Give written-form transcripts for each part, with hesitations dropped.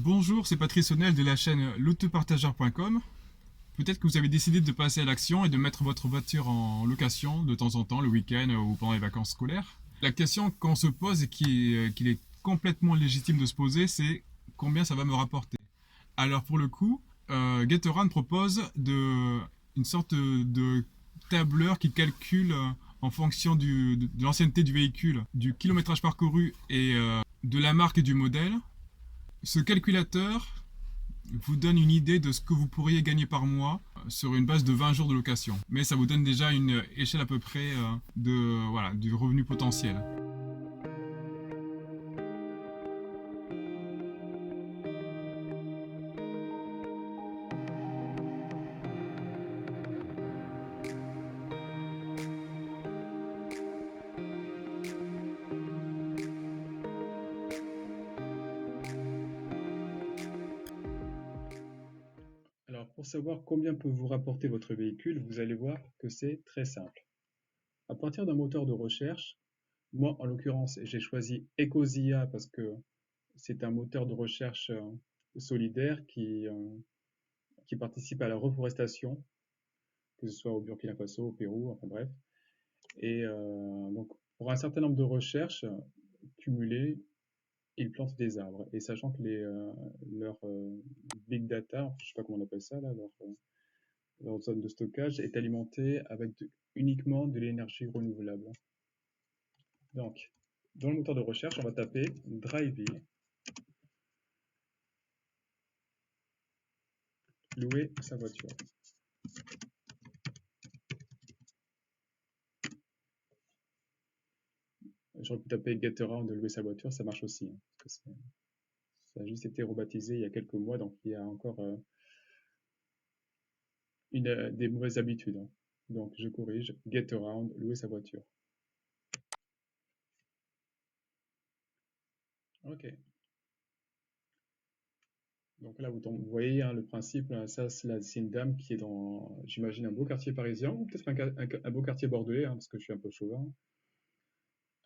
Bonjour, c'est Patrice Honnel de la chaîne l'autopartageur.com. Peut-être que vous avez décidé de passer à l'action et de mettre votre voiture en location de temps en temps, le week-end ou pendant les vacances scolaires. La question qu'on se pose et qu'il est complètement légitime de se poser, c'est combien ça va me rapporter. Alors pour le coup, Getaround propose une sorte de tableur qui calcule en fonction de l'ancienneté du véhicule, du kilométrage parcouru et de la marque et du modèle. Ce calculateur vous donne une idée de ce que vous pourriez gagner par mois sur une base de 20 jours de location. Mais ça vous donne déjà une échelle à peu près voilà, du revenu potentiel. Alors, pour savoir combien peut vous rapporter votre véhicule, vous allez voir que c'est très simple. À partir d'un moteur de recherche, moi en l'occurrence, j'ai choisi Ecosia parce que c'est un moteur de recherche solidaire qui participe à la reforestation, que ce soit au Burkina Faso, au Pérou, enfin bref. Et donc, pour un certain nombre de recherches cumulées, ils plantent des arbres. Et sachant que leur big data, je sais pas comment on appelle ça là, leur zone de stockage est alimentée avec uniquement de l'énergie renouvelable. Donc, dans le moteur de recherche, on va taper Drivey, louer sa voiture. J'aurais pu taper Getaround de louer sa voiture, ça marche aussi, hein, parce que ça a juste été rebaptisé il y a quelques mois, donc il y a encore des mauvaises habitudes, hein. Donc je corrige, Getaround, louer sa voiture. Ok. Donc là, vous voyez hein, le principe, hein, ça c'est une dame qui est dans, j'imagine, un beau quartier parisien, ou peut-être un beau quartier bordelais, hein, parce que je suis un peu chauvin.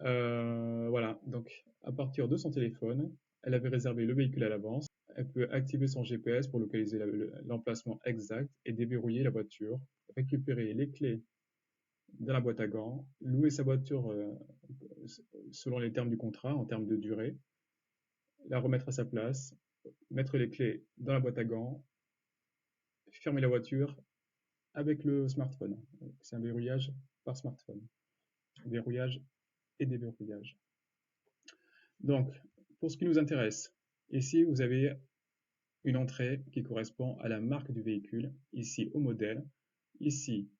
Voilà, donc à partir de son téléphone, elle avait réservé le véhicule à l'avance. Elle peut activer son GPS pour localiser l'emplacement exact et déverrouiller la voiture, récupérer les clés dans la boîte à gants, louer sa voiture selon les termes du contrat, en termes de durée, la remettre à sa place, mettre les clés dans la boîte à gants, fermer la voiture avec le smartphone. C'est un verrouillage par smartphone. Verrouillage et déverrouillage. Donc, pour ce qui nous intéresse, ici vous avez une entrée qui correspond à la marque du véhicule, ici au modèle, ici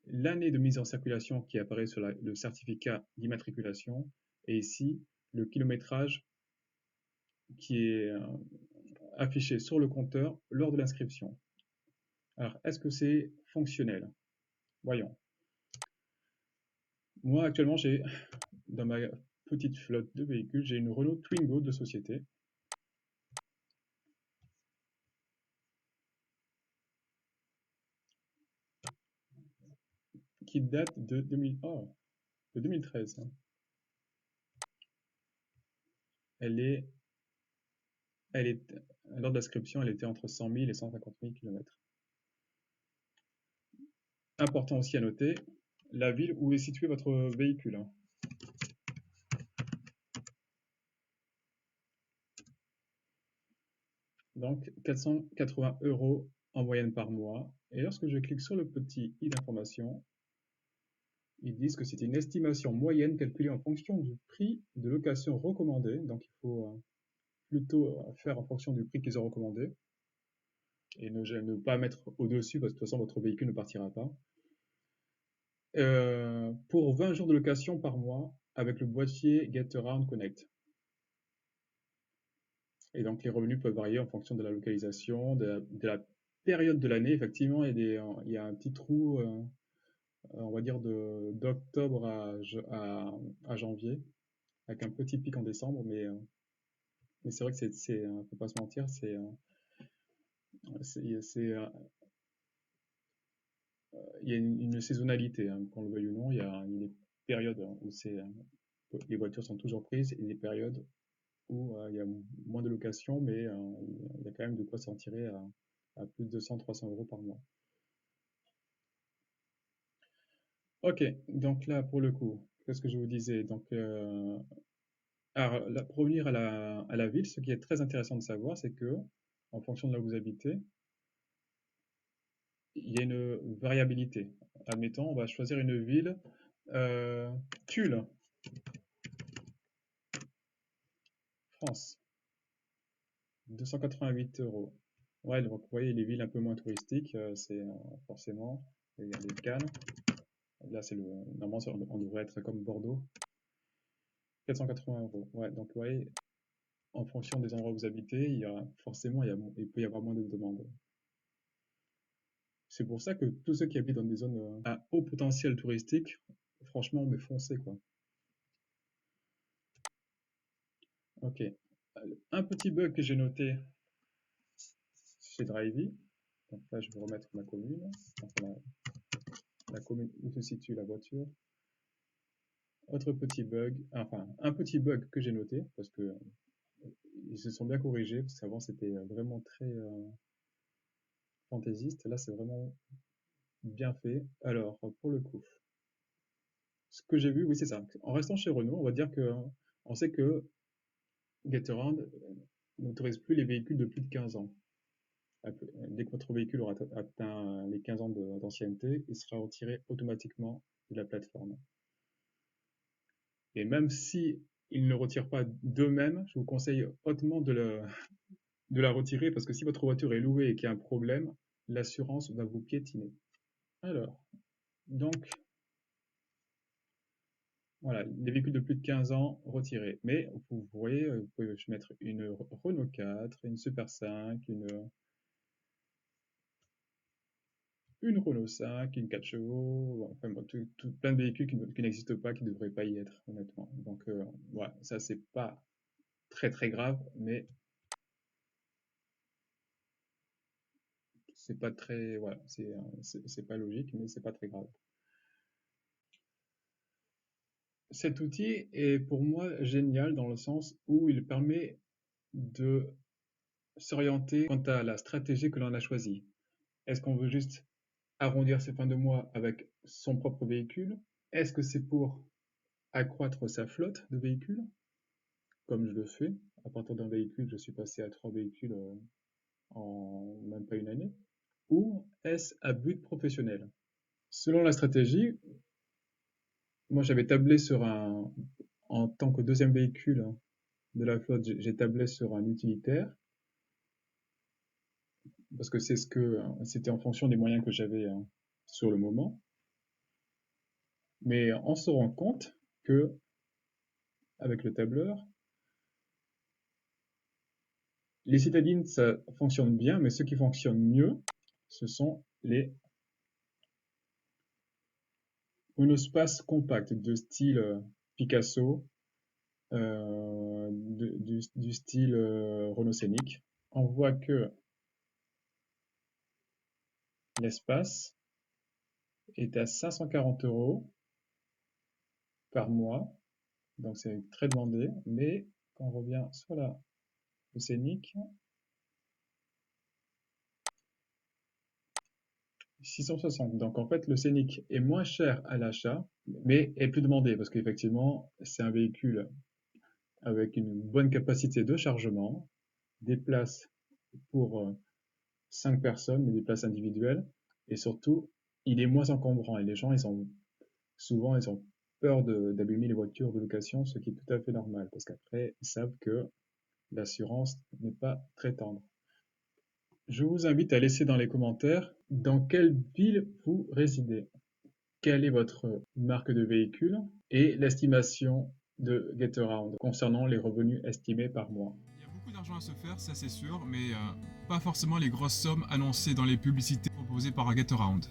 l'année de mise en circulation qui apparaît sur le certificat d'immatriculation, et ici le kilométrage qui est affiché sur le compteur lors de l'inscription. Alors, est-ce que c'est fonctionnel? Voyons. Moi, actuellement, j'ai dans ma petite flotte de véhicules, j'ai une Renault Twingo de société qui date de 2013, hein. Elle est, elle est, lors de l'inscription, elle était entre 100 000 et 150 000 km. Important aussi à noter, la ville où est situé votre véhicule, hein. Donc, 480 euros en moyenne par mois. Et lorsque je clique sur le petit i d'information, ils disent que c'est une estimation moyenne calculée en fonction du prix de location recommandé. Donc, il faut plutôt faire en fonction du prix qu'ils ont recommandé et ne pas mettre au-dessus parce que de toute façon, votre véhicule ne partira pas. Pour 20 jours de location par mois avec le boîtier Getaround Connect. Et donc, les revenus peuvent varier en fonction de la localisation, de la période de l'année. Effectivement, il y a un petit trou, on va dire, d'octobre à janvier, avec un petit pic en décembre, mais c'est vrai que faut pas se mentir, il y a une saisonnalité, hein, qu'on le veuille ou non, il y a des périodes où les voitures sont toujours prises et des périodes où il y a moins de location, mais il y a quand même de quoi s'en tirer à plus de 200-300 euros par mois. Ok, donc là, pour le coup, qu'est-ce que je vous disais? Donc, alors, là, pour revenir à la ville, ce qui est très intéressant de savoir, c'est que, en fonction de là où vous habitez, il y a une variabilité. Admettons, on va choisir une ville, euh, Tulle, France, 288 euros. Ouais, donc vous voyez, les villes un peu moins touristiques, c'est forcément, il y a les Cannes, là c'est le, normalement on devrait être comme Bordeaux, 480 euros. Ouais, donc vous voyez, en fonction des endroits où vous habitez, il y a forcément, il peut y avoir moins de demandes. C'est pour ça que tous ceux qui habitent dans des zones à haut potentiel touristique, franchement, mais foncez quoi. Ok. Un petit bug que j'ai noté chez Drivey. Donc là, je vais remettre ma commune. Enfin, la commune où se situe la voiture. Autre petit bug, enfin un petit bug que j'ai noté parce que ils se sont bien corrigés parce qu'avant c'était vraiment très fantaisiste. Là, c'est vraiment bien fait. Alors, pour le coup, ce que j'ai vu, oui, c'est ça. En restant chez Renault, on va dire que on sait que Getaround n'autorise plus les véhicules de plus de 15 ans. Dès que votre véhicule aura atteint les 15 ans d'ancienneté, il sera retiré automatiquement de la plateforme. Et même si ils ne le retirent pas d'eux-mêmes, je vous conseille hautement de la retirer parce que si votre voiture est louée et qu'il y a un problème, l'assurance va vous piétiner. Alors, donc, voilà, les véhicules de plus de 15 ans retirés. Mais vous voyez, vous pouvez mettre une Renault 4, une Super 5, une Renault 5, une 4 chevaux, enfin, bon, plein de véhicules qui n'existent pas, qui ne devraient pas y être, honnêtement. Donc, voilà, ça, c'est pas très très grave, mais c'est pas très, voilà, c'est pas logique, mais c'est pas très grave. Cet outil est pour moi génial dans le sens où il permet de s'orienter quant à la stratégie que l'on a choisie. Est-ce qu'on veut juste arrondir ses fins de mois avec son propre véhicule? Est-ce que c'est pour accroître sa flotte de véhicules, comme je le fais? À partir d'un véhicule, je suis passé à 3 véhicules en même pas une année. Ou est-ce à but professionnel? Selon la stratégie, moi j'avais tablé sur en tant que deuxième véhicule de la flotte, j'ai tablé sur un utilitaire, parce que c'était en fonction des moyens que j'avais sur le moment. Mais on se rend compte que avec le tableur, les citadines, ça fonctionne bien, mais ce qui fonctionne mieux, ce sont les monospaces compacts de style Picasso, du style Renault Scénic. On voit que l'espace est à 540 euros par mois, donc c'est très demandé, mais quand on revient sur le Scénic, 660. Donc en fait, le Scénic est moins cher à l'achat, mais est plus demandé parce qu'effectivement, c'est un véhicule avec une bonne capacité de chargement, des places pour 5 personnes, mais des places individuelles, et surtout, il est moins encombrant. Et les gens, souvent, ils ont peur d'abîmer les voitures de location, ce qui est tout à fait normal, parce qu'après, ils savent que l'assurance n'est pas très tendre. Je vous invite à laisser dans les commentaires dans quelle ville vous résidez, quelle est votre marque de véhicule et l'estimation de Getaround concernant les revenus estimés par mois. Il y a beaucoup d'argent à se faire, ça c'est sûr, mais pas forcément les grosses sommes annoncées dans les publicités proposées par Getaround.